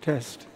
Test.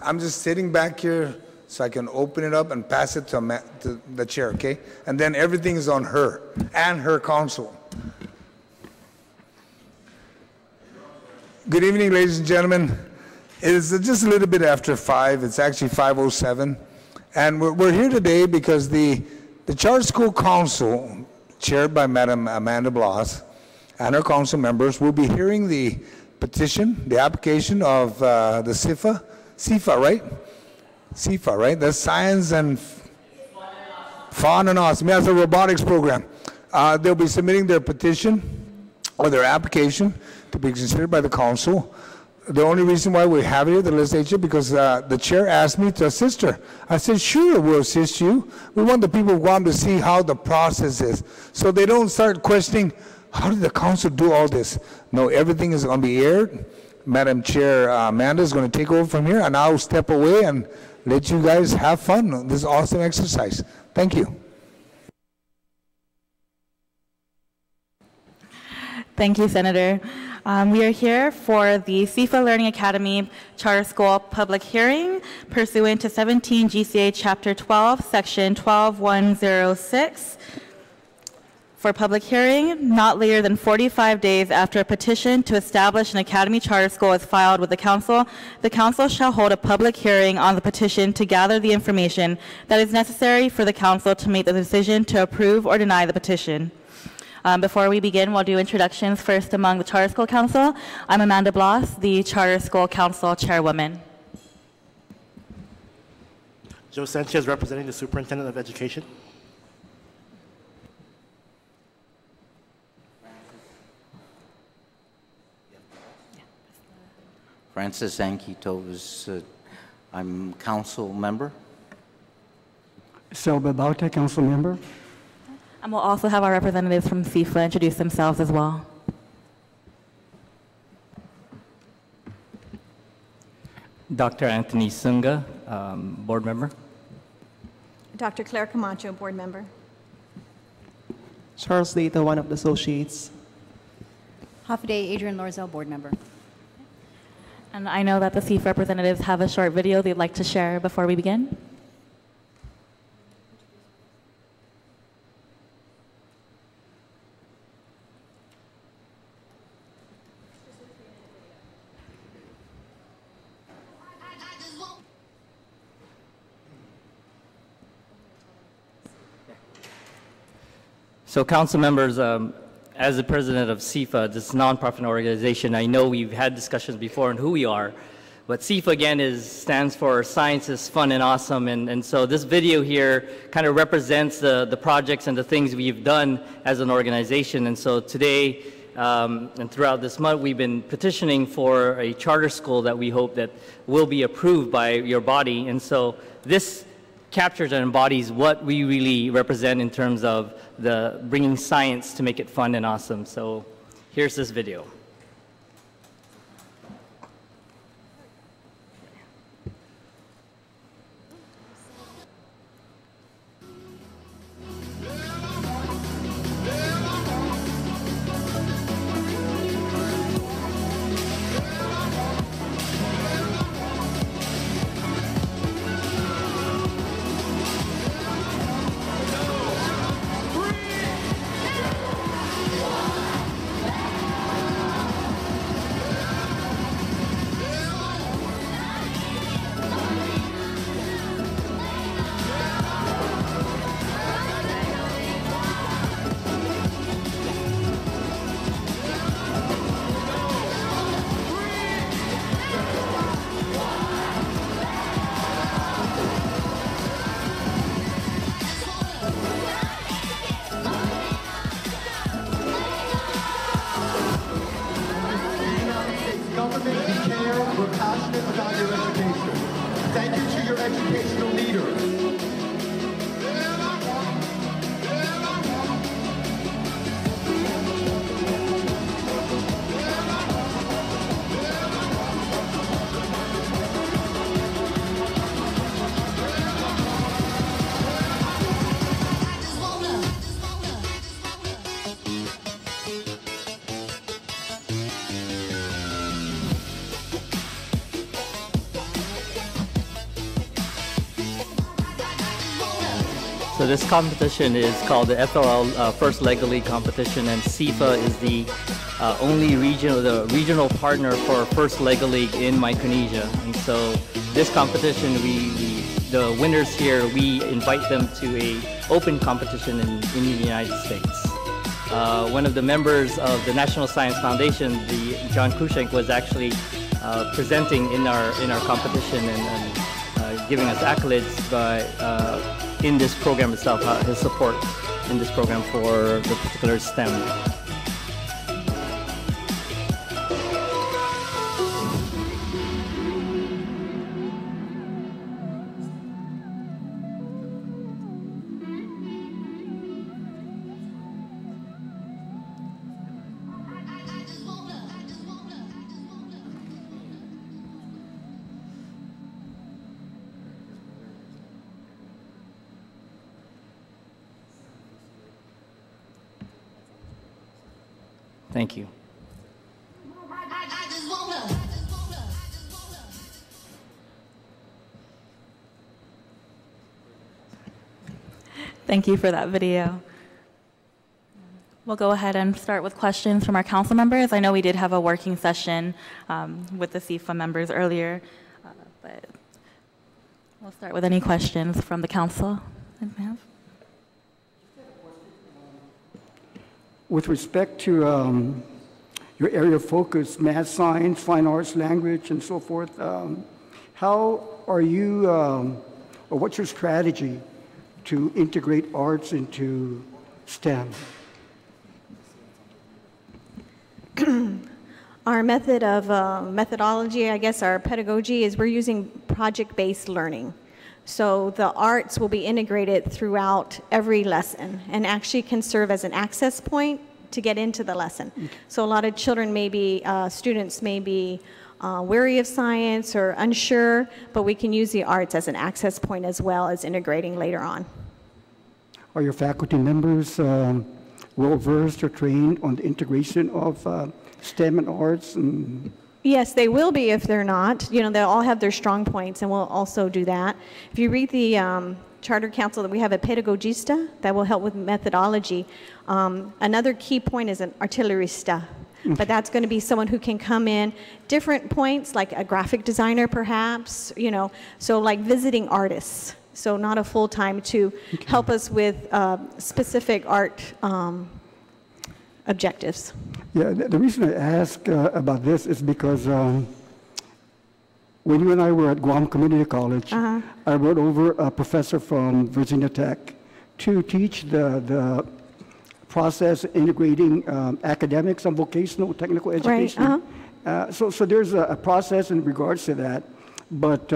I'm just sitting back here so I can open it up and pass it to the chair, okay? And then everything is on her and her counsel. Good evening, ladies and gentlemen. It is just a little bit after 5. It's actually 5:07. And we're here today because the Charter School Council, chaired by Madam Amanda Bloss, and her council members will be hearing the petition, the application of the SIFA, right? SIFA, right? The Science and Fun and Awesome. That's a robotics program. They'll be submitting their petition or their application to be considered by the council. The only reason why we have it here, the legislature, because the chair asked me to assist her. I said, sure, we'll assist you. We want the people of Guam to see how the process is, so they don't start questioning, how did the council do all this? No, everything is going to be aired. Madam Chair Amanda is going to take over from here, and I'll step away and let you guys have fun on this awesome exercise. Thank you. Thank you, Senator. We are here for the SIFA Learning Academy Charter School public hearing pursuant to 17 GCA Chapter 12, Section 12106. For public hearing, not later than 45 days after a petition to establish an academy charter school is filed with the council shall hold a public hearing on the petition to gather the information that is necessary for the council to make the decision to approve or deny the petition. Before we begin, we'll do introductions first among the Charter School Council. I'm Amanda Bloss, the Charter School Council Chairwoman. Joe Sanchez, representing the Superintendent of Education. Francis Anquitos, I'm council member. Selba Bauta, council member. And we'll also have our representatives from SIFA introduce themselves as well. Dr. Anthony Sunga, board member. Dr. Claire Camacho, board member. Charles Data, one of the associates. Hafaday Adrian Lorzell, board member. And I know that the SIFA representatives have a short video they'd like to share before we begin. So council members, as the president of SIFA, this nonprofit organization, I know we've had discussions before on who we are, but SIFA again stands for Science is Fun and Awesome, and so this video here kind of represents the projects and the things we've done as an organization. And so today and throughout this month, we've been petitioning for a charter school that we hope that will be approved by your body. And so this captures and embodies what we really represent in terms of the bringing science to make it fun and awesome. So here's this video. Government, we care, we're passionate about your education. Thank you to your educational leaders. So this competition is called the FLL First Lega League competition, and SIFA is the only regional partner for First Lega League in Micronesia. And so this competition, the winners here, we invite them to a open competition in the United States. One of the members of the National Science Foundation, John Kushenk, was actually presenting in our competition and giving us accolades by in this program itself, his support in this program for the particular STEM. Thank you. Thank you for that video. We'll go ahead and start with questions from our council members. I know we did have a working session with the SIFA members earlier, but we'll start with any questions from the council. With respect to your area of focus, math, science, fine arts, language, and so forth, how are you, or what's your strategy to integrate arts into STEM? Our method of methodology, I guess our pedagogy, is we're using project-based learning. So the arts will be integrated throughout every lesson and actually can serve as an access point to get into the lesson. So a lot of children may be, students may be wary of science or unsure, but we can use the arts as an access point as well as integrating later on. Are your faculty members well-versed or trained on the integration of STEM and arts? Yes, they will be if they're not. You know, they'll all have their strong points, and we'll also do that. If you read the Charter Council, that we have a pedagogista that will help with methodology. Another key point is an artillerista, but that's going to be someone who can come in different points, like a graphic designer perhaps, you know, so like visiting artists. So not a full-time to help us with specific art objectives. Yeah, the reason I ask about this is because when you and I were at Guam Community College, I brought over a professor from Virginia Tech to teach the process integrating academics and vocational technical education. Right, so there's a process in regards to that. But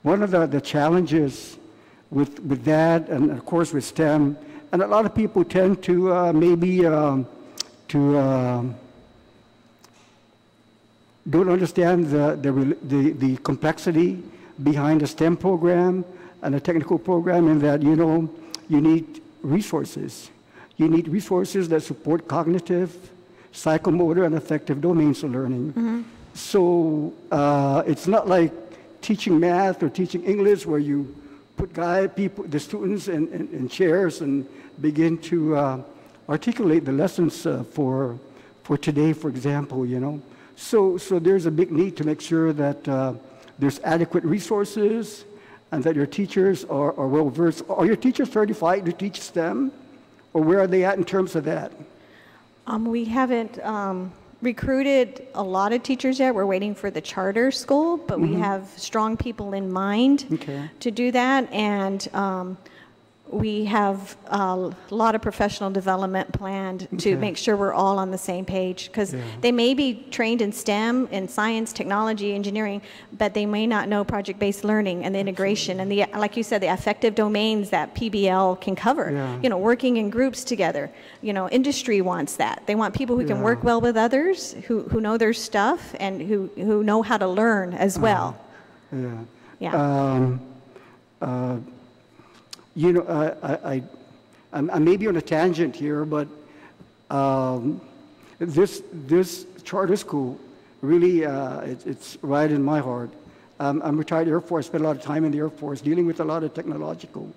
one of the challenges with that, and of course with STEM, and a lot of people tend to don't understand the complexity behind a STEM program and a technical program, in that, you need resources. You need resources that support cognitive, psychomotor, and affective domains of learning. Mm-hmm. So it's not like teaching math or teaching English, where you put the students in chairs and begin to articulate the lessons for today, for example, So there's a big need to make sure that there's adequate resources and that your teachers are well-versed. Are your teachers certified to teach STEM? Or where are they at in terms of that? We haven't recruited a lot of teachers yet. We're waiting for the charter school, but we have strong people in mind to do that. And we have a lot of professional development planned to make sure we're all on the same page, because they may be trained in STEM, in science, technology, engineering, but they may not know project-based learning and the integration and like you said, the affective domains that PBL can cover. Working in groups together. Industry wants that. They want people who can work well with others, who know their stuff, and who know how to learn as well. I may be on a tangent here, but this charter school really, it's right in my heart. I'm retired Air Force, spent a lot of time in the Air Force dealing with a lot of technological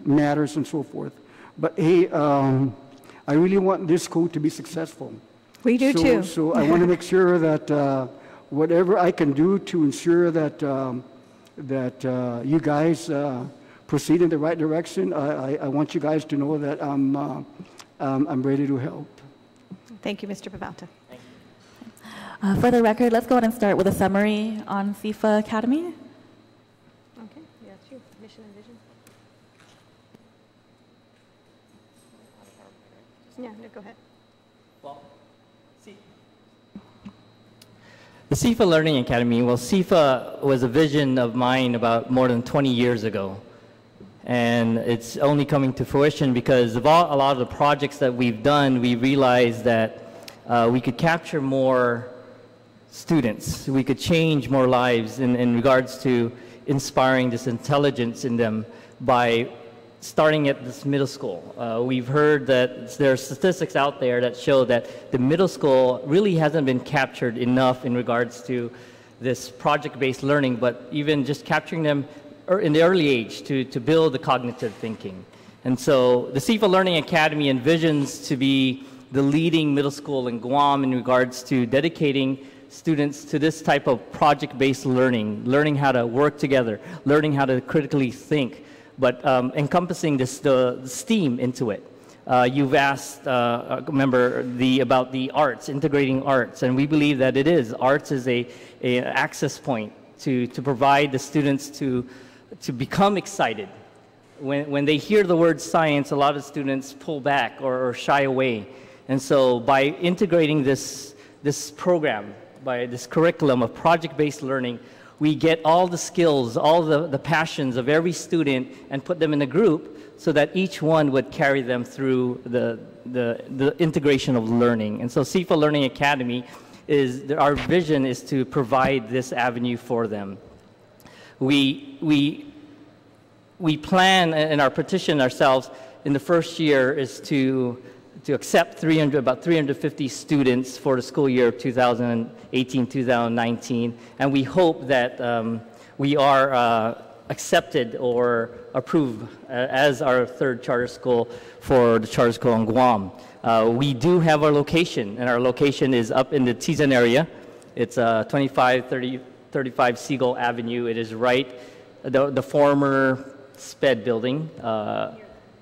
matters and so forth. But hey, I really want this school to be successful. We do too. So I want to make sure that whatever I can do to ensure that you guys proceed in the right direction, I want you guys to know that I'm ready to help. Thank you, Mr. Pavauta. For the record, let's go ahead and start with a summary on CIFA Academy. Okay, that's you. Mission and vision. Yeah, no, go ahead. The CIFA Learning Academy, CIFA was a vision of mine about more than 20 years ago. And it's only coming to fruition because of a lot of the projects that we've done. We realized that we could capture more students. We could change more lives in regards to inspiring this intelligence in them by starting at this middle school. We've heard that there are statistics out there that show that the middle school really hasn't been captured enough in regards to this project-based learning, but even just capturing them in the early age to build the cognitive thinking. And so the CIFA Learning Academy envisions to be the leading middle school in Guam in regards to dedicating students to this type of project-based learning how to work together, learning how to critically think, but encompassing the STEAM into it. You've asked, remember, about the arts, integrating arts, and we believe that it is. Arts is an access point to provide the students to become excited. When they hear the word science, a lot of students pull back or shy away. And so by integrating this program, by this curriculum of project-based learning, we get all the skills, all the passions of every student and put them in a group so that each one would carry them through the integration of learning. And so CIFA Learning Academy our vision is to provide this avenue for them. We plan in our petition ourselves in the first year is to accept about 350 students for the school year of 2018-2019, and we hope that we are accepted or approved as our third charter school for the charter school in Guam. We do have our location, and our location is up in the Tizan area. It's 2535 Seagull Avenue. It is right the former SPED building.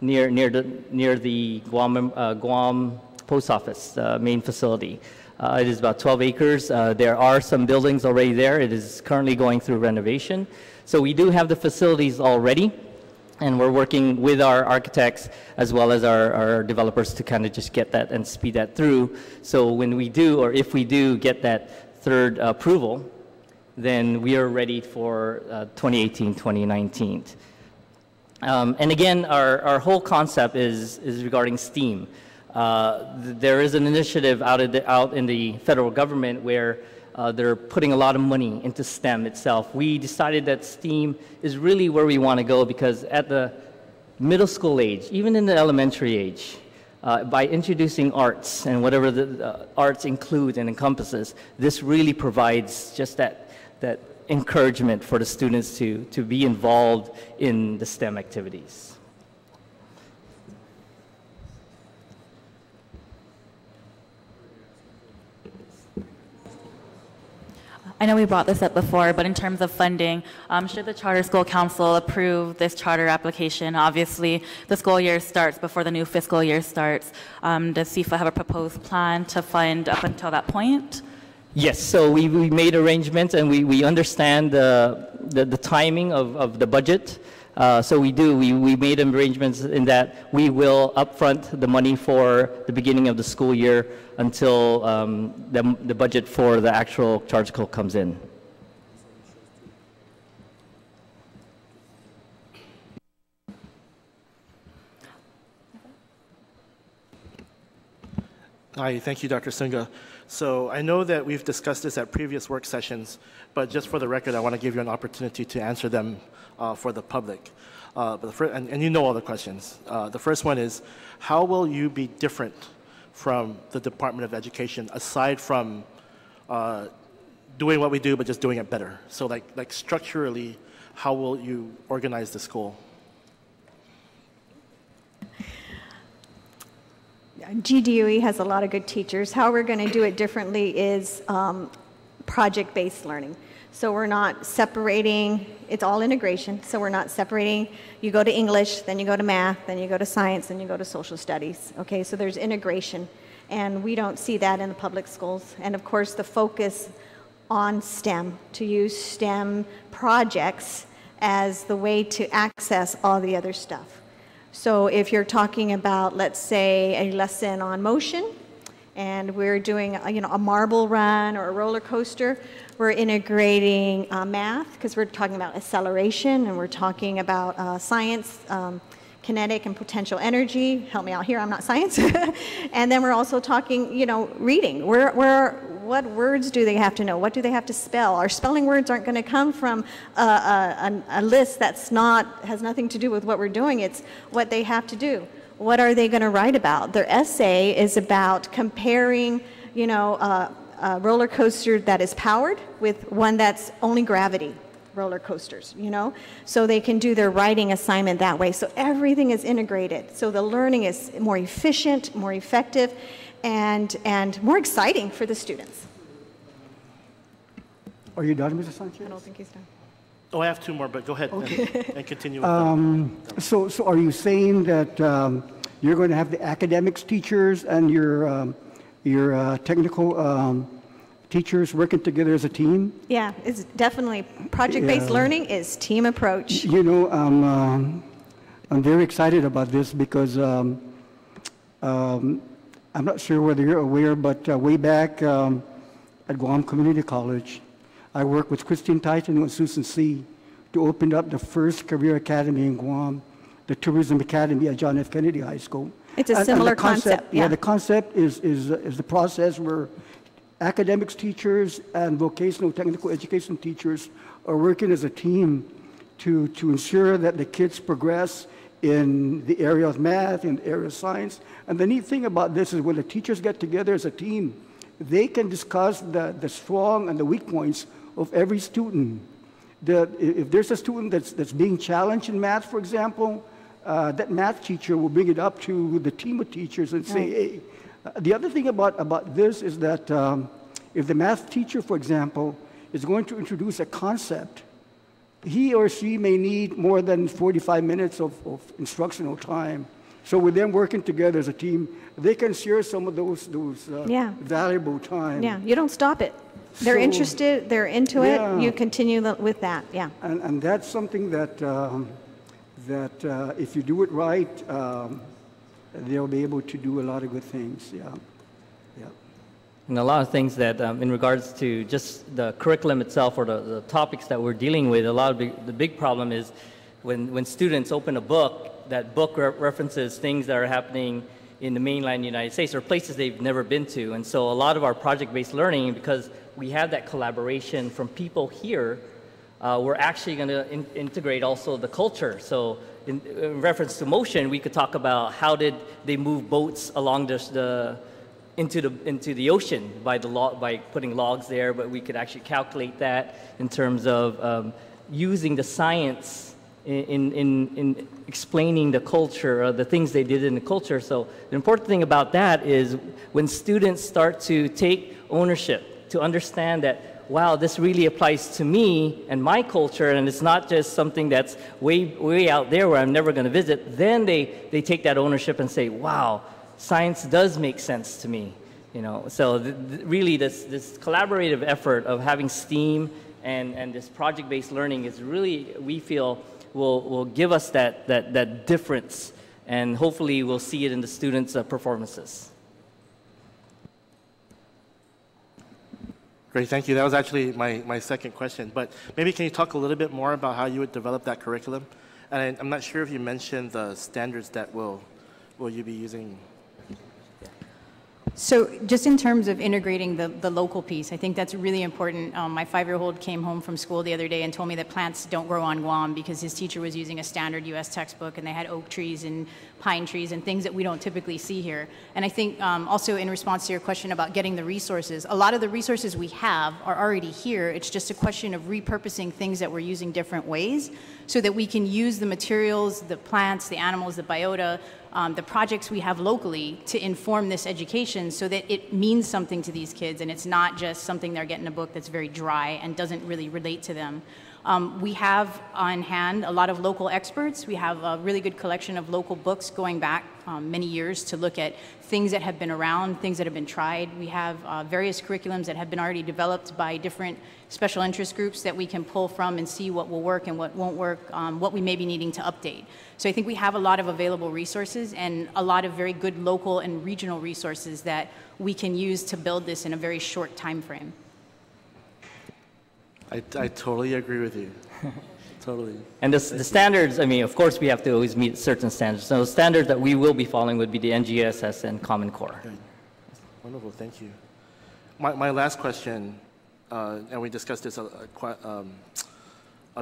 Near the Guam Post Office main facility. It is about 12 acres. There are some buildings already there. It is currently going through renovation. So we do have the facilities already, and we're working with our architects as well as our developers to kind of just get that and speed that through. So when we do, or if we do get that third approval, then we are ready for 2018-2019. And again, our whole concept is regarding STEAM. There is an initiative out in the federal government where they're putting a lot of money into STEM itself. We decided that STEAM is really where we want to go because at the middle school age, even in the elementary age, by introducing arts and whatever the arts includes and encompasses, this really provides just that encouragement for the students to be involved in the STEM activities. I know we brought this up before, but in terms of funding, should the Charter School Council approve this charter application? Obviously, the school year starts before the new fiscal year starts. Does CIFA have a proposed plan to fund up until that point? Yes, so we made arrangements and we understand the timing of the budget. So we made arrangements in that we will upfront the money for the beginning of the school year until the budget for the actual charter school comes in. Hi, thank you, Dr. Sunga. So I know that we've discussed this at previous work sessions, but just for the record, I want to give you an opportunity to answer them for the public. And you know all the questions. The first one is, how will you be different from the Department of Education aside from doing what we do but just doing it better? So like structurally, how will you organize the school? GDOE has a lot of good teachers. How we're going to do it differently is project-based learning. So we're not separating, it's all integration, so we're not separating, you go to English, then you go to math, then you go to science, then you go to social studies. Okay, so there's integration, and we don't see that in the public schools. And of course, the focus on STEM, to use STEM projects as the way to access all the other stuff. So if you're talking about, let's say, a lesson on motion, and we're doing a marble run or a roller coaster, we're integrating math, because we're talking about acceleration, and we're talking about science, kinetic and potential energy. Help me out here, I'm not science. And then we're also talking, reading. What words do they have to know? What do they have to spell? Our spelling words aren't going to come from a list that's has nothing to do with what we're doing. It's what they have to do. What are they going to write about? Their essay is about comparing, a roller coaster that is powered with one that's only gravity roller coasters, so they can do their writing assignment that way. So everything is integrated. So the learning is more efficient, more effective, and more exciting for the students. Are you done, Mr. Sanchez? I don't think he's done. Oh, I have two more, but go ahead and continue with them. So are you saying that you're going to have the academics teachers and your technical teachers working together as a team? Yeah, it's definitely project-based learning is team approach. I'm very excited about this because I'm not sure whether you're aware, but way back at Guam Community College, I worked with Christine Titan and Susan C. to open up the first career academy in Guam, the Tourism Academy at John F. Kennedy High School. It's a similar concept. Yeah, the concept is the process where academics teachers and vocational technical education teachers are working as a team to ensure that the kids progress in the area of math, in the area of science. And the neat thing about this is when the teachers get together as a team, they can discuss the strong and the weak points of every student. If there's a student that's being challenged in math, for example, that math teacher will bring it up to the team of teachers and say, hey, the other thing about this is that if the math teacher, for example, is going to introduce a concept, he or she may need more than 45 minutes of instructional time. So with them working together as a team, they can share some of those valuable time. Yeah, you don't stop it. They're interested, they're into it, you continue with that, yeah. And that's something that, if you do it right, they'll be able to do a lot of good things, yeah. And a lot of things that, in regards to just the curriculum itself or the topics that we're dealing with, the big problem is when students open a book, that book references things that are happening in the mainland United States or places they've never been to. And so a lot of our project-based learning, because we have that collaboration from people here, we're actually going to integrate also the culture. So in reference to motion, we could talk about how did they move boats along into the ocean by putting logs there, but we could actually calculate that in terms of using the science in explaining the culture, the things they did in the culture. So the important thing about that is when students start to take ownership, to understand that, wow, this really applies to me and my culture, and it's not just something that's way out there where I'm never going to visit, then they take that ownership and say, wow, science does make sense to me, you know. So really, this collaborative effort of having STEAM and this project-based learning is really, we feel, will give us that difference, and hopefully we'll see it in the students' performances. Great, thank you. That was actually my second question. But maybe can you talk a little bit more about how you would develop that curriculum? And I'm not sure if you mentioned the standards that will you be using. So just in terms of integrating the local piece, I think that's really important. My 5-year-old came home from school the other day and told me that plants don't grow on Guam because his teacher was using a standard U.S. textbook, and they had oak trees and pine trees and things that we don't typically see here. And I think also in response to your question about getting the resources, a lot of the resources we have are already here. It's just a question of repurposing things that we're using different ways so that we can use the materials, the plants, the animals, the biota, the projects we have locally to inform this education so that it means something to these kids and it's not just something they're getting in a book that's very dry and doesn't really relate to them. We have on hand a lot of local experts. We have a really good collection of local books going back many years to look at things that have been around, things that have been tried. We have various curriculums that have been already developed by different special interest groups that we can pull from and see what will work and what won't work, what we may be needing to update. So I think we have a lot of available resources and a lot of very good local and regional resources that we can use to build this in a very short time frame. I totally agree with you. Totally. And the standards, I mean, of course, we have to always meet certain standards. So the standards that we will be following would be the NGSS and Common Core. Okay. Wonderful, thank you. My last question, and we discussed this a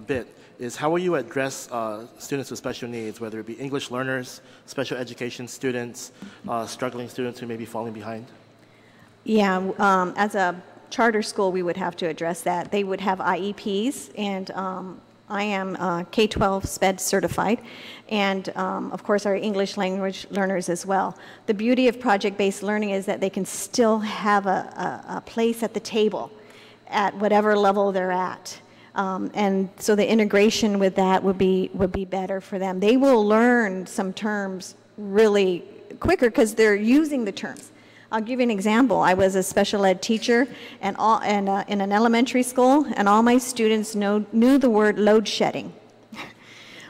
bit, is how will you address students with special needs, whether it be English learners, special education students, struggling students who may be falling behind? Yeah, as a charter school, we would have to address that. They would have IEPs, and I am K-12 SPED certified, and of course our English language learners as well. The beauty of project-based learning is that they can still have a place at the table at whatever level they're at. And so the integration with that would be better for them. They will learn some terms really quicker because they're using the terms. I'll give you an example. I was a special ed teacher in an elementary school, and all my students knew the word load shedding.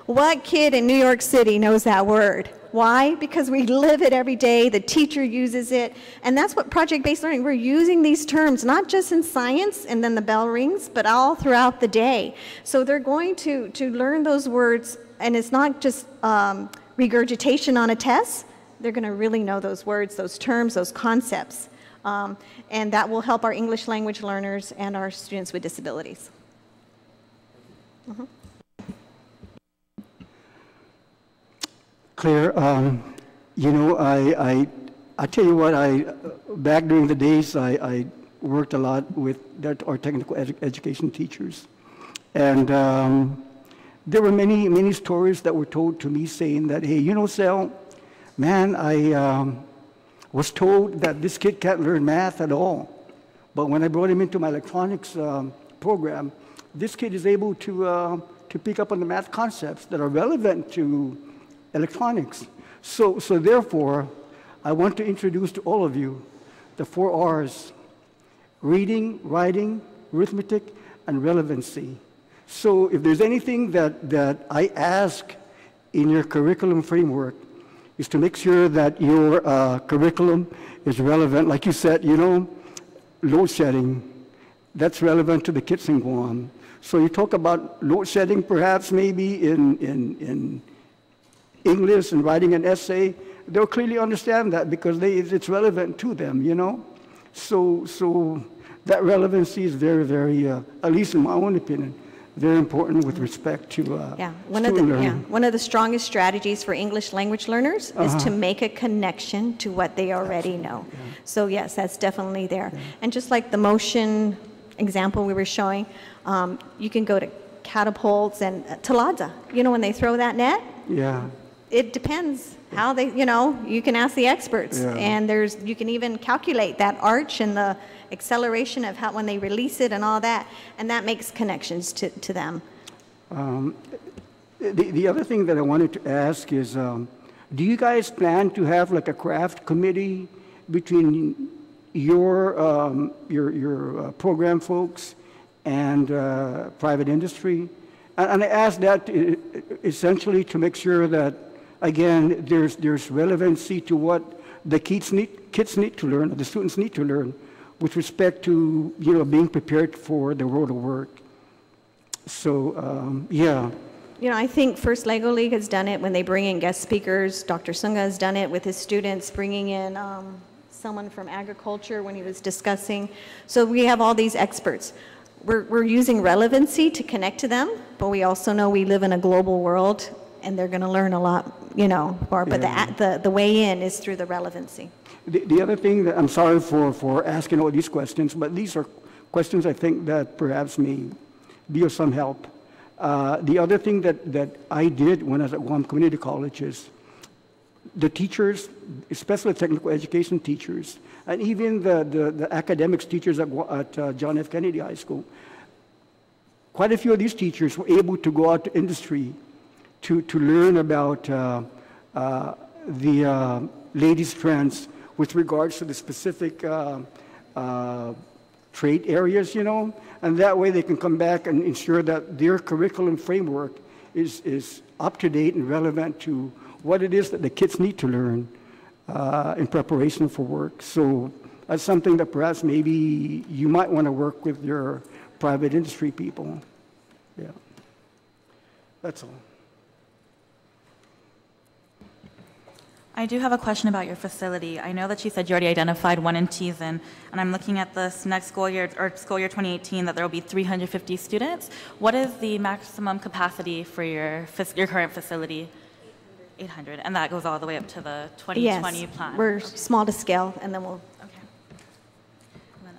What kid in New York City knows that word? Why? Because we live it every day, the teacher uses it, and that's what project-based learning, we're using these terms, not just in science and then the bell rings, but all throughout the day. So they're going to learn those words, and it's not just regurgitation on a test. They're going to really know those words, those terms, those concepts. And that will help our English language learners and our students with disabilities. Mm-hmm. Claire, you know, I tell you what, back during the days, I worked a lot with our technical education teachers. And there were many stories that were told to me saying that, hey, you know, Sal, man, I was told that this kid can't learn math at all. But when I brought him into my electronics program, this kid is able to pick up on the math concepts that are relevant to electronics. So therefore, I want to introduce to all of you the 4 R's: reading, writing, arithmetic, and relevancy. So if there's anything that I ask in your curriculum framework, is to make sure that your curriculum is relevant. Like you said, you know, load shedding that's relevant to the kids in Guam. So you talk about load shedding perhaps maybe in English and writing an essay, they'll clearly understand that because it's relevant to them, you know? So that relevancy is very, very, at least in my own opinion, very important with respect to student learning. One of the strongest strategies for English language learners is to make a connection to what they already know. Yeah. So yes, that's definitely there. And just like the motion example we were showing, you can go to catapults and talada. You know, when they throw that net? Yeah. It depends how they, you know, you can ask the experts. Yeah. And you can even calculate that arch and the acceleration of how when they release it and all that, and that makes connections to them. The other thing that I wanted to ask is, do you guys plan to have like a craft committee between your program folks and private industry? And I ask that essentially to make sure that, again, there's relevancy to what the kids need to learn, or the students need to learn, with respect to, you know, being prepared for the world of work. So, yeah. You know, I think First Lego League has done it when they bring in guest speakers. Dr. Sunga has done it with his students, bringing in someone from agriculture when he was discussing. So we have all these experts. We're using relevancy to connect to them, but we also know we live in a global world, and they're going to learn a lot, you know, more. But the way in is through the relevancy. The other thing that I'm sorry for asking all these questions, but these are questions I think that perhaps may be of some help. The other thing that I did when I was at Guam Community College is the teachers, especially technical education teachers, and even the academics teachers at John F. Kennedy High School, quite a few of these teachers were able to go out to industry to learn about the latest trends with regards to the specific trade areas, you know, and that way they can come back and ensure that their curriculum framework is up to date and relevant to what it is that the kids need to learn in preparation for work. So that's something that perhaps maybe you might want to work with your private industry people. Yeah, that's all. I do have a question about your facility. I know that you said you already identified one in Teason, and I'm looking at this next school year, or school year 2018, that there will be 350 students. What is the maximum capacity for your current facility? 800, and that goes all the way up to the 2020 plan? Yes, we're small to scale, and then we'll...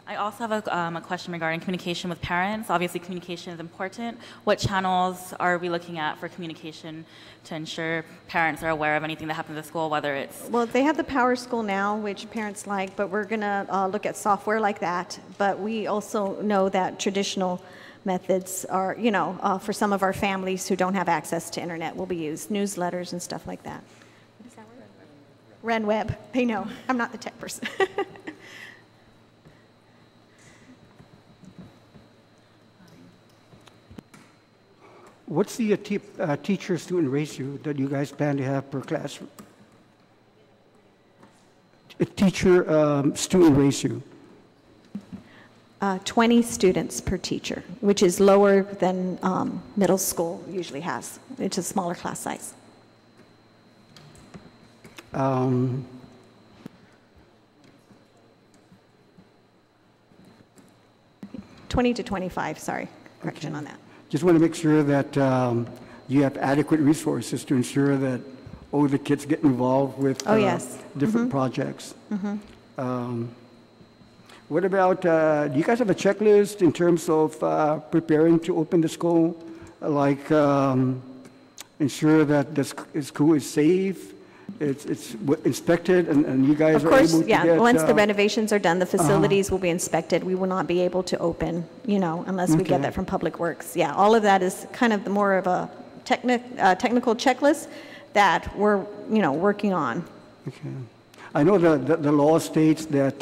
I also have a question regarding communication with parents. Obviously, communication is important. What channels are we looking at for communication to ensure parents are aware of anything that happens at school, whether it's... Well, they have the Power School now, which parents like, but we're going to look at software like that. But we also know that traditional methods are, you know, for some of our families who don't have access to internet will be used, newsletters and stuff like that. What is that word? RenWeb. They know. I'm not the tech person. What's the teacher-student ratio that you guys plan to have per classroom? A teacher-student ratio. 20 students per teacher, which is lower than middle school usually has. It's a smaller class size. 20 to 25, sorry, correction on that. Just want to make sure that you have adequate resources to ensure that all the kids get involved with different projects. What about, do you guys have a checklist in terms of preparing to open the school? Like ensure that the school is safe, it's inspected, and you guys are able to get... Of course, once the renovations are done, the facilities will be inspected. We will not be able to open, you know, unless we get that from Public Works. Yeah, all of that is kind of more of a technical checklist that we're, you know, working on. Okay. I know the law states that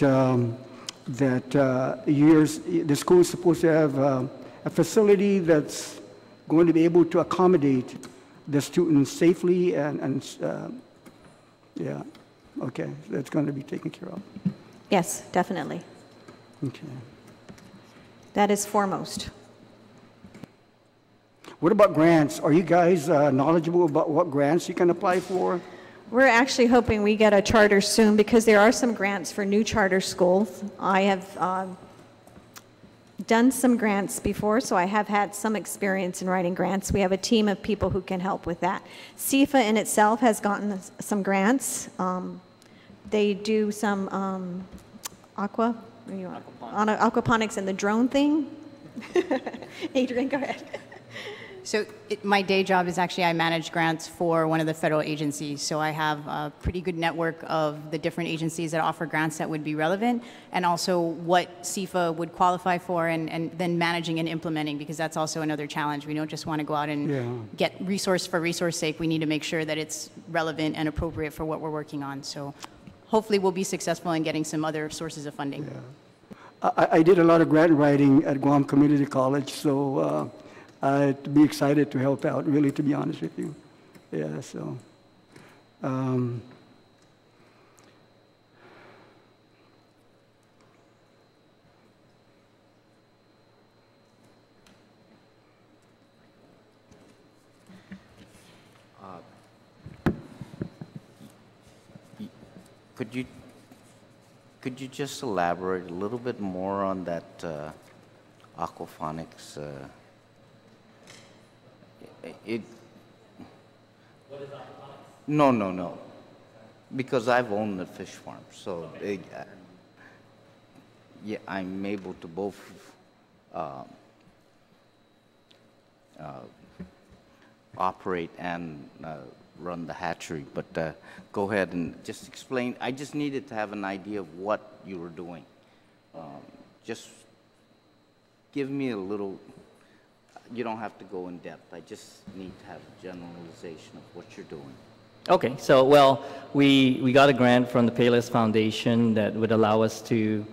the school is supposed to have a facility that's going to be able to accommodate the students safely and yeah, okay, that's going to be taken care of. Yes, definitely. Okay. That is foremost. What about grants? Are you guys knowledgeable about what grants you can apply for? We're actually hoping we get a charter soon because there are some grants for new charter schools. I have done some grants before, so I have had some experience in writing grants. We have a team of people who can help with that. CIFA in itself has gotten some grants. They do some aquaponics and the drone thing. Adrian, go ahead. So my day job is actually I manage grants for one of the federal agencies. So I have a pretty good network of the different agencies that offer grants that would be relevant, and also what CIFA would qualify for, and then managing and implementing, because that's also another challenge. We don't just want to go out and get resource for resource sake. We need to make sure that it's relevant and appropriate for what we're working on. So hopefully we'll be successful in getting some other sources of funding. I did a lot of grant writing at Guam Community College, so I'd be excited to help out, really, to be honest with you. Yeah, so. Could you just elaborate a little bit more on that aquaponics? What is aquaponics? No. Because I've owned a fish farm, so yeah, I'm able to both operate and run the hatchery. But go ahead and just explain. I just needed to have an idea of what you were doing. Just give me a little. You don't have to go in depth. I just need to have a generalization of what you're doing. Okay, so well, we got a grant from the Payless Foundation that would allow us to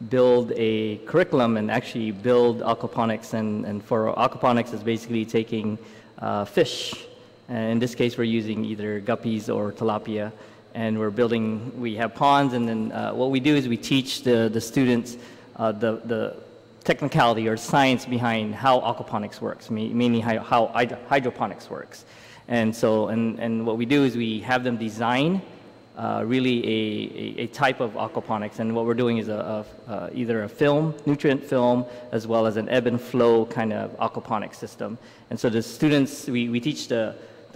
build a curriculum and actually build aquaponics. And for aquaponics, is basically taking fish. And in this case, we're using either guppies or tilapia. And we have ponds, and then what we do is we teach the students the technicality or science behind how aquaponics works, meaning how hydroponics works. And so, and what we do is we have them design really a type of aquaponics. And what we're doing is either a film, nutrient film, as well as an ebb and flow kind of aquaponics system. And so the students, we teach the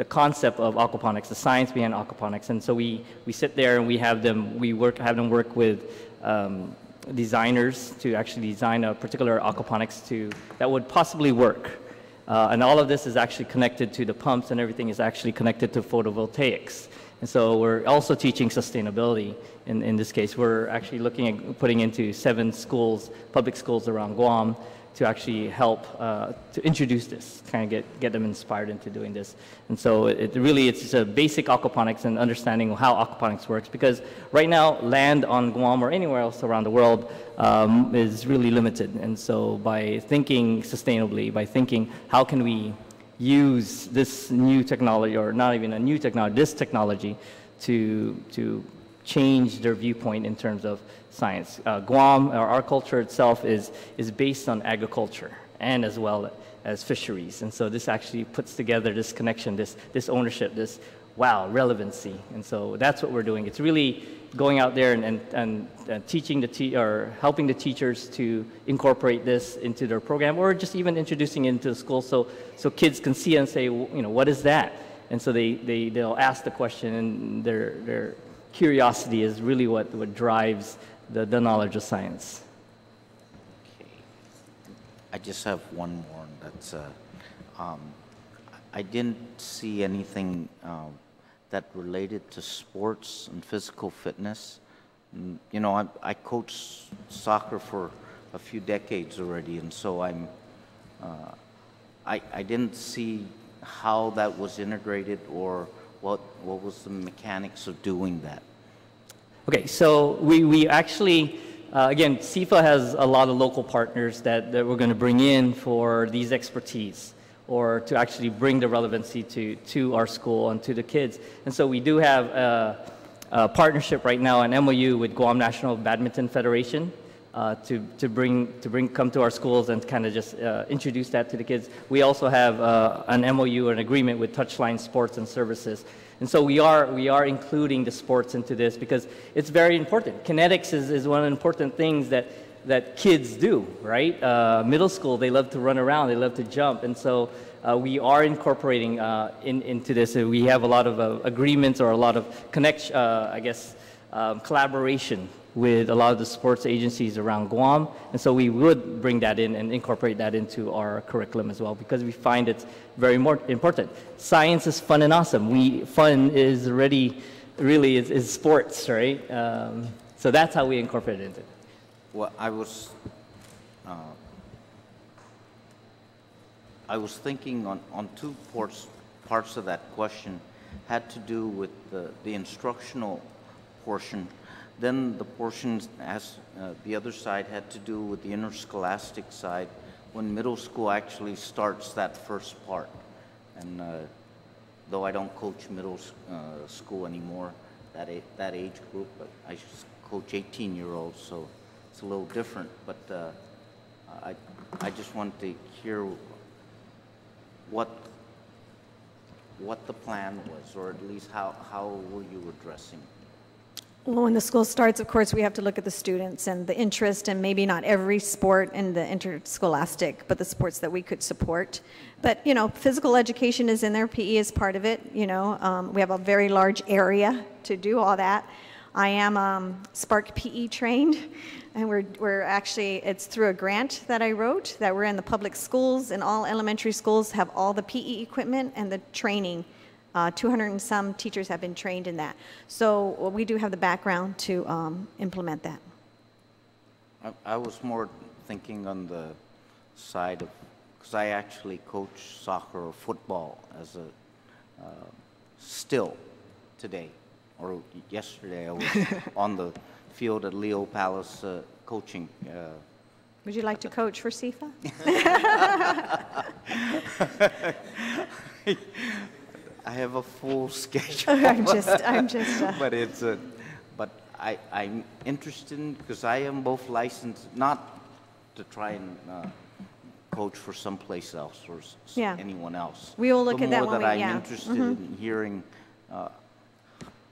concept of aquaponics, the science behind aquaponics. And so we sit there and we have them work with designers to actually design a particular aquaponics that would possibly work. And all of this is actually connected to the pumps, and everything is actually connected to photovoltaics. And so we're also teaching sustainability. In this case, we're actually looking at putting into 7 schools, public schools around Guam, to actually help to introduce this, kind of get them inspired into doing this. And so it's just a basic aquaponics and understanding of how aquaponics works, because right now land on Guam or anywhere else around the world is really limited. And so by thinking sustainably, by thinking how can we use this new technology, or not even a new technology, this technology to change their viewpoint in terms of science. Guam, or our culture itself, is based on agriculture and as well as fisheries. And so this actually puts together this connection, this ownership, this relevancy. And so that's what we're doing. It's really going out there and teaching or helping the teachers to incorporate this into their program, or just even introducing it into the school so kids can see and say, what is that? And so they'll ask the question, and their curiosity is really what drives the knowledge of science. Okay. I just have one more. That's I didn't see anything that related to sports and physical fitness. I coached soccer for a few decades already, and so I didn't see how that was integrated, or what was the mechanics of doing that. Okay, so we actually, again, CIFA has a lot of local partners that we're going to bring in for these expertise, or to actually bring the relevancy to our school and to the kids. And so we do have a partnership right now, an MOU with Guam National Badminton Federation. come to our schools and kind of just introduce that to the kids. We also have an MOU, an agreement with Touchline Sports and Services. And so we are including the sports into this because it's very important. Kinetics is one of the important things that kids do, right? Middle school, they love to run around, they love to jump. And so we are incorporating into this. We have a lot of agreements or a lot of collaboration with a lot of the sports agencies around Guam. And so we would bring that in and incorporate that into our curriculum as well because we find it's very important. Science is fun and awesome. Fun is really is sports, right? So that's how we incorporate it into it. Well, I was thinking on two parts of that question had to do with the instructional portion. Then the portions as the other side had to do with the interscholastic side when middle school actually starts that first part. And though I don't coach middle school anymore, that age group, but I just coach 18-year-olds, so it's a little different. But I just want to hear what the plan was, or at least how were you addressing it? Well, when the school starts, of course, we have to look at the students and the interest, and maybe not every sport in the interscholastic, but the sports that we could support. But, physical education is in there. PE is part of it. We have a very large area to do all that. I am Spark PE trained, and we're actually, it's through a grant that I wrote that we're in the public schools, and all elementary schools have all the PE equipment and the training. 200 and some teachers have been trained in that. So we do have the background to implement that. I was more thinking on the side of, because I actually coach soccer or football as still today, or yesterday I was on the field at Leo Palace coaching. Would you like to coach for CIFA? I have a full schedule. I'm just. But I'm interested in, because I am both licensed, not to try and coach for someplace else or anyone else. We will look at that when I'm interested in hearing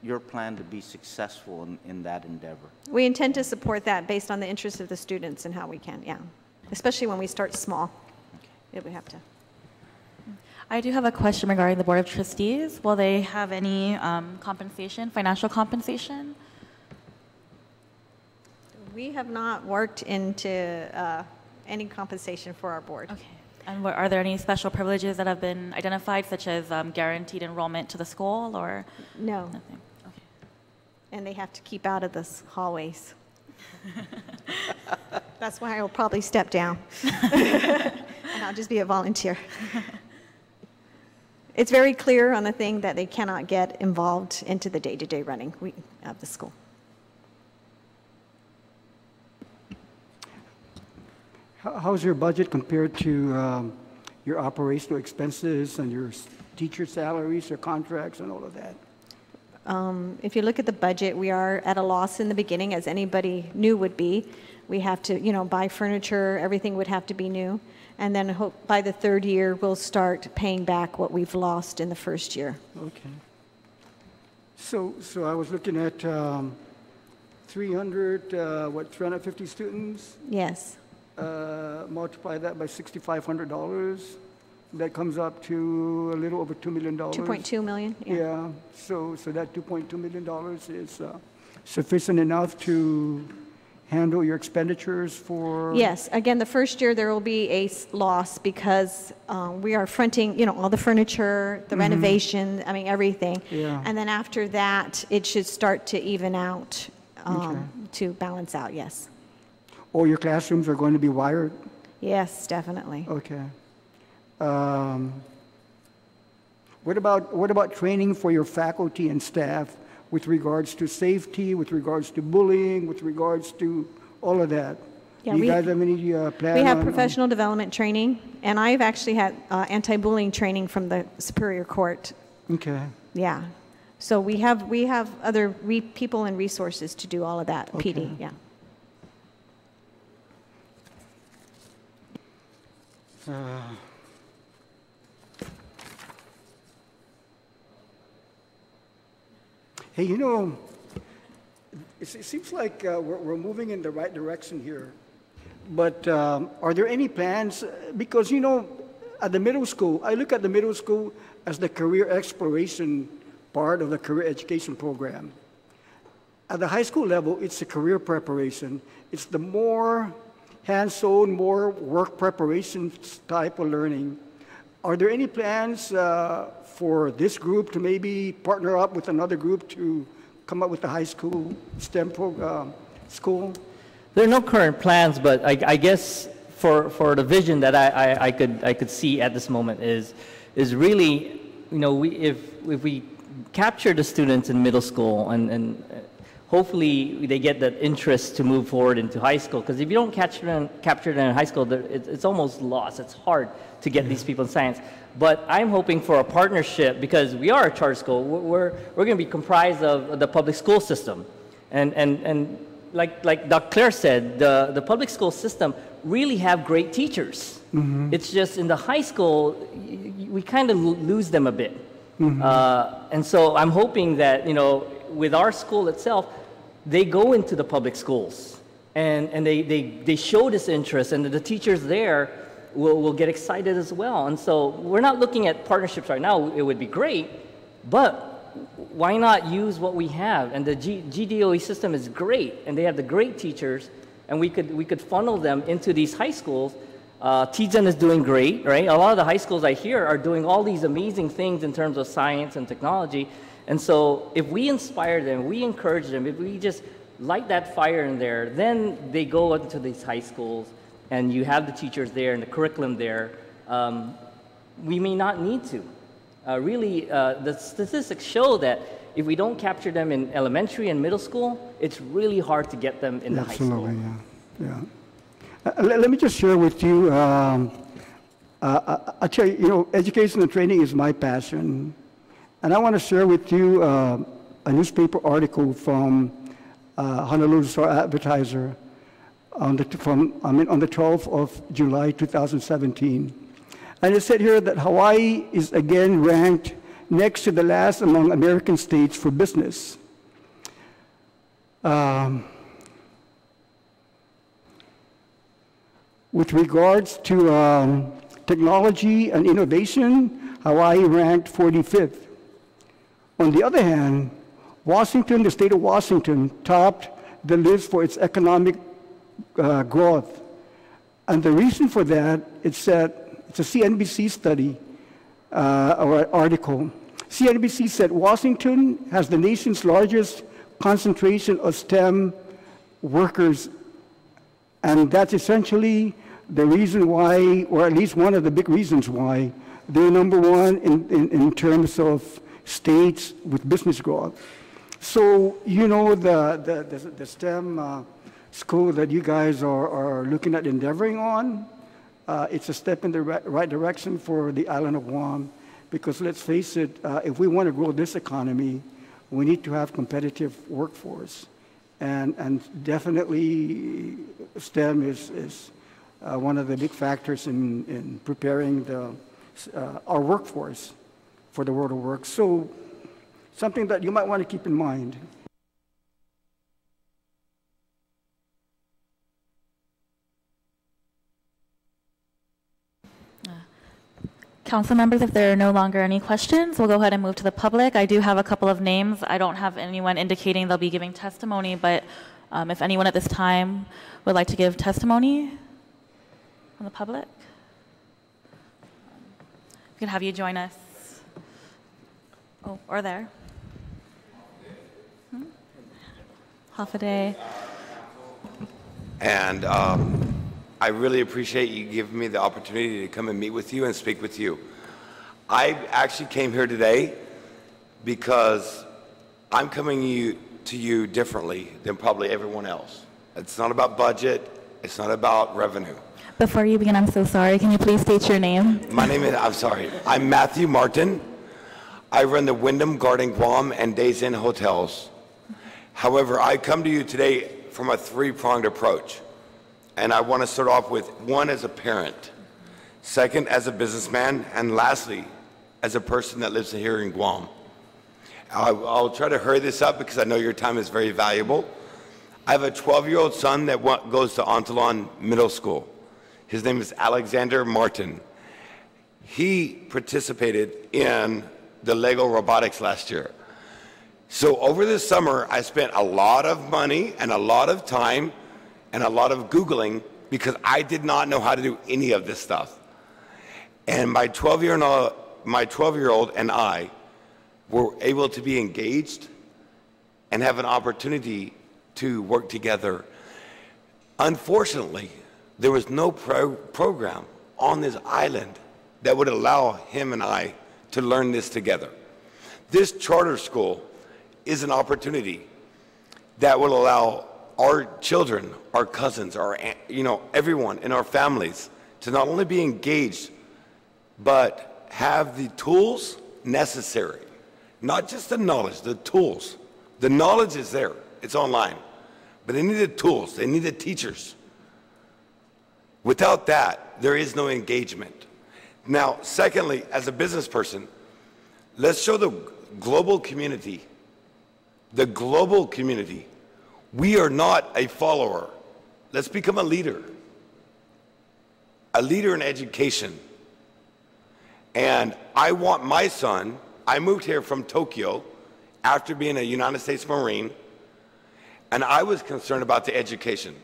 your plan to be successful in that endeavor. We intend to support that based on the interest of the students and how we can, especially when we start small. Okay. We have to. I do have a question regarding the Board of Trustees. Will they have any compensation, financial compensation? We have not worked into any compensation for our board. Okay. And are there any special privileges that have been identified, such as guaranteed enrollment to the school, or? No. Nothing. Okay. And they have to keep out of the hallways. That's why I'll probably step down. And I'll just be a volunteer. It's very clear on the thing that they cannot get involved into the day-to-day running of the school. How's your budget compared to your operational expenses and your teacher salaries or contracts and all of that? If you look at the budget, we are at a loss in the beginning, as anybody new would be. We have to, buy furniture, everything would have to be new. And then by the third year, we'll start paying back what we've lost in the first year. Okay. So I was looking at 350 students? Yes. Multiply that by $6,500. That comes up to a little over $2 million. 2.2 million? Yeah. So that $2.2 million is sufficient enough to handle your expenditures for? Yes. Again, the first year there will be a loss because we are fronting, all the furniture, the renovation, everything. Yeah. And then after that, it should start to even out, to balance out, yes. All your classrooms are going to be wired? Yes, definitely. Okay. What about training for your faculty and staff with regards to safety, with regards to bullying, with regards to all of that? Yeah, Do you guys have any plan? We have professional development training, and I've actually had anti-bullying training from the Superior Court. Okay. Yeah. So we have other people and resources to do all of that, Okay. PD, yeah. Hey, you know, it seems like we're moving in the right direction here. But are there any plans? Because, you know, at the middle school, I look at the middle school as the career exploration part of the career education program. At the high school level, it's a career preparation. It's the more hands-on, more work preparation type of learning. Are there any plans for this group to maybe partner up with another group to come up with a high school STEM school? There are no current plans, but I guess for the vision that I could see at this moment is really, you know, if we capture the students in middle school and hopefully they get that interest to move forward into high school, because if you don't capture them in high school, it's almost lost. It's hard to get these people in science. But I'm hoping for a partnership, because we are a charter school. We're going to be comprised of the public school system, and like Dr. Claire said, the public school system really have great teachers. Mm-hmm. It's just in the high school, we kind of lose them a bit. Mm-hmm. And so I'm hoping that, you know, with our school itself, they go into the public schools and they show this interest, and the teachers there will get excited as well. And so we're not looking at partnerships right now. It would be great, but why not use what we have? And the GDOE system is great, and they have the great teachers, and we could funnel them into these high schools. Tizen is doing great, right? A lot of the high schools I hear are doing all these amazing things in terms of science and technology. And so if we inspire them, we encourage them, if we just light that fire in there, then they go into these high schools, and you have the teachers there and the curriculum there. We may not need to. Really, the statistics show that if we don't capture them in elementary and middle school, it's really hard to get them in the high school. Absolutely, yeah. Let me just share with you, I tell you, you know, education and training is my passion. And I want to share with you a newspaper article from Honolulu Star Advertiser on the 12th of July, 2017. And it said here that Hawaii is again ranked next to the last among American states for business. With regards to technology and innovation, Hawaii ranked 45th. On the other hand, Washington, the state of Washington, topped the list for its economic growth. And the reason for that, it's a CNBC study or article. CNBC said Washington has the nation's largest concentration of STEM workers, and that's essentially the reason why, or at least one of the big reasons why, they're number one in terms of states with business growth. So, you know, the STEM school that you guys are looking at endeavoring on, it's a step in the right direction for the island of Guam, because let's face it, if we want to grow this economy, we need to have competitive workforce. And definitely STEM is one of the big factors in preparing our workforce for the world of work. So something that you might want to keep in mind. Council members, if there are no longer any questions, we'll go ahead and move to the public. I do have a couple of names. I don't have anyone indicating they'll be giving testimony, but if anyone at this time would like to give testimony from the public, we could have you join us. Oh, or there. Half a day. And I really appreciate you giving me the opportunity to come and meet with you and speak with you. I actually came here today because I'm coming to you differently than probably everyone else. It's not about budget. It's not about revenue. Before you begin, I'm so sorry. Can you please state your name? My name is, I'm sorry. I'm Matthew Martin. I run the Wyndham Garden Guam and Days Inn hotels. However, I come to you today from a three-pronged approach. And I want to start off with one as a parent. second, as a businessman, and lastly, as a person that lives here in Guam. I'll try to hurry this up because I know your time is very valuable. I have a 12-year-old son that goes to Antolon Middle School. His name is Alexander Martin. He participated in the Lego robotics last year. So over this summer, I spent a lot of money and a lot of time and a lot of Googling because I did not know how to do any of this stuff. And my 12-year-old and I were able to be engaged and have an opportunity to work together. Unfortunately, there was no program on this island that would allow him and I to learn this together. This charter school is an opportunity that will allow our children, our cousins, everyone in our families to not only be engaged, but have the tools necessary. Not just the knowledge, the tools. The knowledge is there, it's online. But they need the tools, they need the teachers. Without that, there is no engagement. Now, secondly, as a business person, let's show the global community, we are not a follower. Let's become a leader in education. And I want my son, I moved here from Tokyo after being a United States Marine, and I was concerned about the education.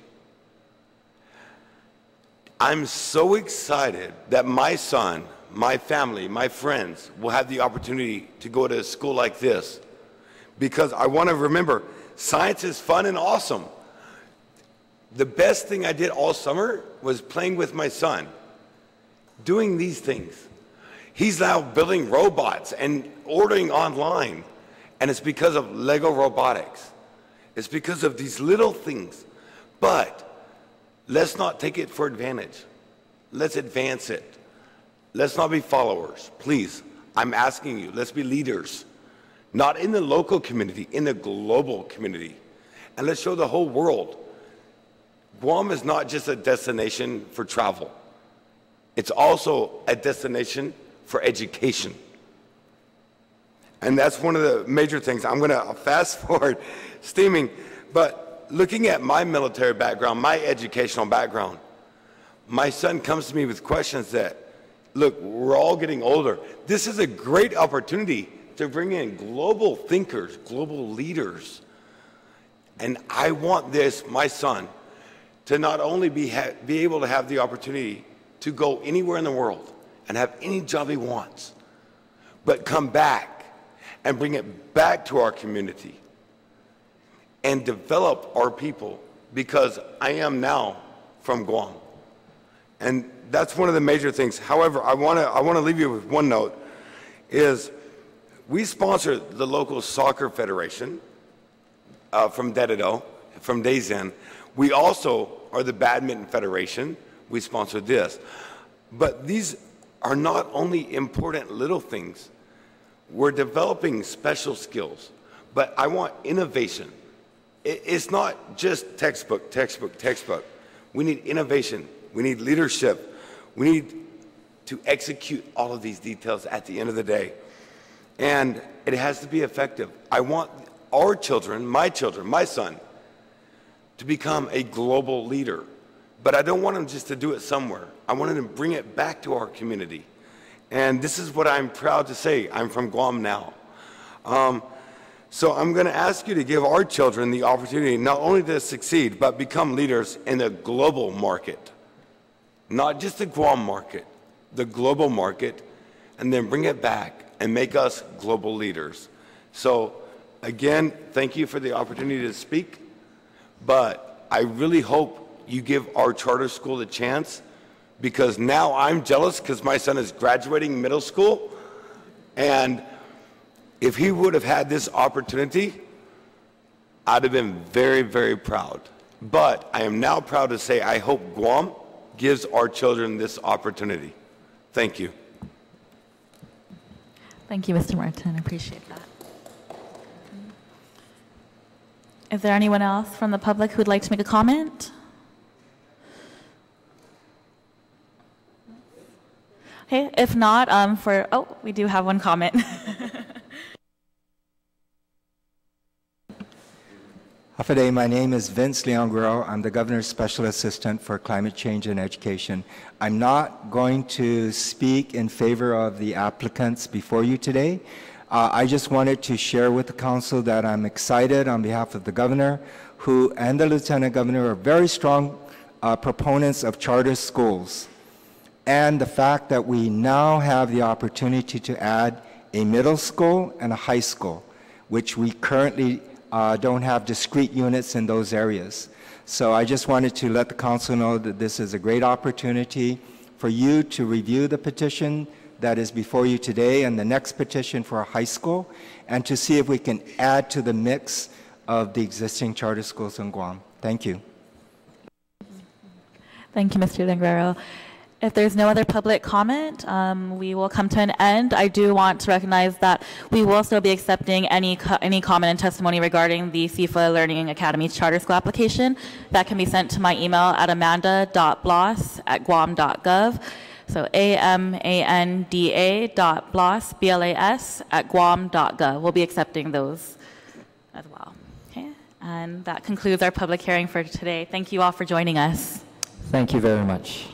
I'm so excited that my son, my family, my friends will have the opportunity to go to a school like this, because I want to remember, science is fun and awesome. The best thing I did all summer was playing with my son, doing these things. He's now building robots and ordering online, and it's because of Lego robotics. It's because of these little things. But let's not take it for advantage. Let's advance it. Let's not be followers. Please, I'm asking you, let's be leaders. Not in the local community, in the global community. And let's show the whole world. Guam is not just a destination for travel. It's also a destination for education. And that's one of the major things. I'm going to fast forward steaming, but looking at my military background, my educational background, my son comes to me with questions that, look, we're all getting older. This is a great opportunity to bring in global thinkers, global leaders. And I want this, my son, to not only be able to have the opportunity to go anywhere in the world and have any job he wants, but come back and bring it back to our community and develop our people, because I am now from Guam. And that's one of the major things. However, I want to leave you with one note, is we sponsor the local soccer federation from Dedido, from Days Inn. We also are the badminton federation. We sponsor this. But these are not only important little things. We're developing special skills, but I want innovation. It's not just textbook. We need innovation. We need leadership. We need to execute all of these details at the end of the day. And it has to be effective. I want our children, my son, to become a global leader. But I don't want him just to do it somewhere. I want him to bring it back to our community. And this is what I'm proud to say. I'm from Guam now. So I'm going to ask you to give our children the opportunity not only to succeed, but become leaders in the global market. Not just the Guam market, the global market, and then bring it back and make us global leaders. So again, thank you for the opportunity to speak, but I really hope you give our charter school the chance, because now I'm jealous because my son is graduating middle school, and if he would have had this opportunity, I'd have been very, very proud. But I am now proud to say I hope Guam gives our children this opportunity. Thank you. Thank you, Mr. Martin. I appreciate that. Is there anyone else from the public who would like to make a comment? If not, we do have one comment. Hafaday, my name is Vince Leon Guerrero. I'm the Governor's Special Assistant for Climate Change and Education. I'm not going to speak in favor of the applicants before you today. I just wanted to share with the Council that I'm excited on behalf of the Governor and the Lieutenant Governor are very strong proponents of charter schools. And the fact that we now have the opportunity to add a middle school and a high school, which we currently don't have discrete units in those areas. So I just wanted to let the Council know that this is a great opportunity for you to review the petition that is before you today and the next petition for a high school, and to see if we can add to the mix of the existing charter schools in Guam. Thank you. Thank you, Mr. Guerrero. If there's no other public comment, we will come to an end. I do want to recognize that we will still be accepting any comment and testimony regarding the CIFA Learning Academy Charter School application. That can be sent to my email at amanda.bloss@guam.gov. So amanda.bloss@guam.gov. We'll be accepting those as well. Okay, and that concludes our public hearing for today. Thank you all for joining us. Thank you very much.